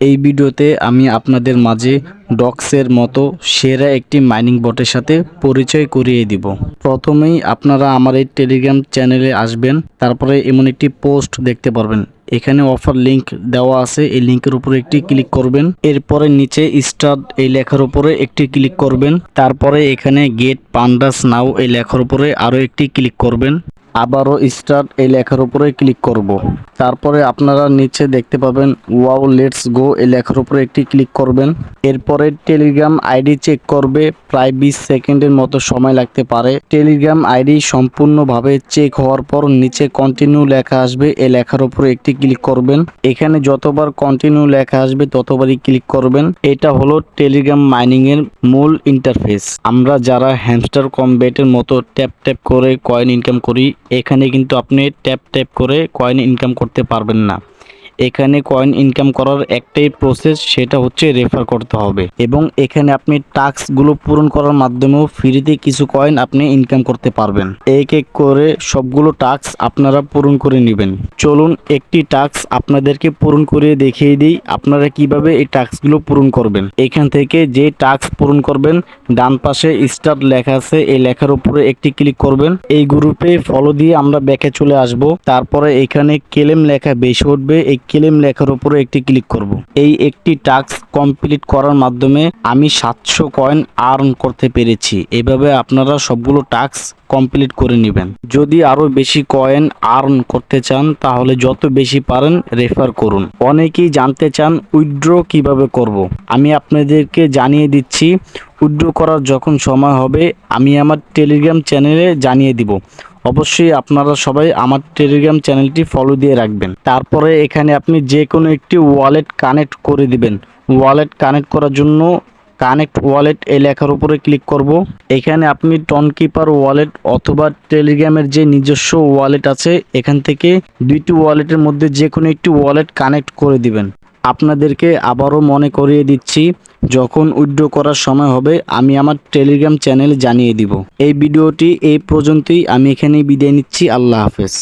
এই ভিডিওতে আমি আপনাদের মাঝে ডক্সের মতো সেরা একটি মাইনিং বটের সাথে পরিচয় করিয়ে দিব। প্রথমেই আপনারা আমার এই টেলিগ্রাম চ্যানেলে আসবেন, তারপরে এমন একটি পোস্ট দেখতে পারবেন। এখানে অফার লিংক দেওয়া আছে, এই লিংকের উপরে একটি ক্লিক করবেন। এরপরে নিচে স্টার্ট এই লেখার উপরে একটি ক্লিক করবেন। তারপরে এখানে গেট পান্ডাস নাও এই লেখার উপরে আরও একটি ক্লিক করবেন। আবারও স্টার্ট এই লেখার উপরে ক্লিক করব। তারপরে আপনারা নিচে দেখতে পাবেন ওয়াও লেটস গো এই লেখার উপরে একটি ক্লিক করবেন। এরপরে টেলিগ্রাম আইডি চেক করবে, প্রায় 20 সেকেন্ডের মতো সময় লাগতে পারে। টেলিগ্রাম আইডি সম্পূর্ণভাবে চেক হওয়ার পর নিচে কন্টিনিউ লেখা আসবে, এই লেখার উপরে একটি ক্লিক করবেন। এখানে যতবার কন্টিনিউ লেখা আসবে ততবারই ক্লিক করবেন। এটা হলো টেলিগ্রাম মাইনিং এর মূল ইন্টারফেস। আমরা যারা হ্যামস্টার কমব্যাটের মতো ট্যাপ ট্যাপ করে কয়েন ইনকাম করি, এখানে কিন্তু আপনি ট্যাপ ট্যাপ করে কয়েন ইনকাম করতে পারবেন না। এখানে কয়েন ইনকাম করার একটাই প্রসেস, সেটা হচ্ছে রেফার করতে হবে, এবং এখানে আপনি টাস্কগুলো পূরণ করার মাধ্যমেও ফ্রিতে কিছু কয়েন আপনি ইনকাম করতে পারবেন। এক এক করে সবগুলো টাস্ক আপনারা পূরণ করে নেবেন। চলুন একটি টাস্ক আপনাদেরকে পূরণ করে দেখিয়ে দিই আপনারা কিভাবে এই টাস্কগুলো পূরণ করবেন। এখান থেকে যে টাস্ক পূরণ করবেন, ডান পাশে স্টার্ট লেখা আছে, এই লেখার উপরে একটি ক্লিক করবেন। এই গ্রুপে ফলো দিয়ে আমরা ব্যাকে চলে আসব। তারপরে এখানে ক্লেম লেখা বেশি উঠবে, এই ক্লেম লেখার উপরে একটি ক্লিক করব। এই একটি টাস্ক কমপ্লিট করার মাধ্যমে আমি 700 কয়েন আর্ন করতে পেরেছি। এভাবে আপনারা সবগুলো টাস্ক কমপ্লিট করে নেবেন। যদি আরো বেশি কয়েন আর্ন করতে চান তাহলে যত বেশি পারেন রেফার করুন। অনেকেই জানতে চান উইথড্র কিভাবে করব। আমি আপনাদেরকে জানিয়ে দিচ্ছি। উইথড্র করার যখন সময় হবে আমি আমার টেলিগ্রাম চ্যানেলে জানিয়ে দিব। অবশ্যই আপনারা সবাই আমার টেলিগ্রাম চ্যানেলটি ফলো দিয়ে রাখবেন। তারপরে এখানে আপনি যে কোনো একটি ওয়ালেট কানেক্ট করে দিবেন। ওয়ালেট কানেক্ট করার জন্য কানেক্ট ওয়ালেট এই লেখার উপরে ক্লিক করব। এখানে আপনি টনকিপার ওয়ালেট অথবা টেলিগ্রামের যে নিজস্ব ওয়ালেট আছে, এখান থেকে দুইটি ওয়ালেটের মধ্যে যে কোনো একটি ওয়ালেট কানেক্ট করে দিবেন। আপনাদেরকে আবারও মনে করিয়ে দিচ্ছি, যখন উইথড্র করার সময় হবে আমি আমার টেলিগ্রাম চ্যানেলে জানিয়ে দিব। এই ভিডিওটি এই পর্যন্তই, আমি এখানেই বিদায় নিচ্ছি। আল্লাহ হাফেজ।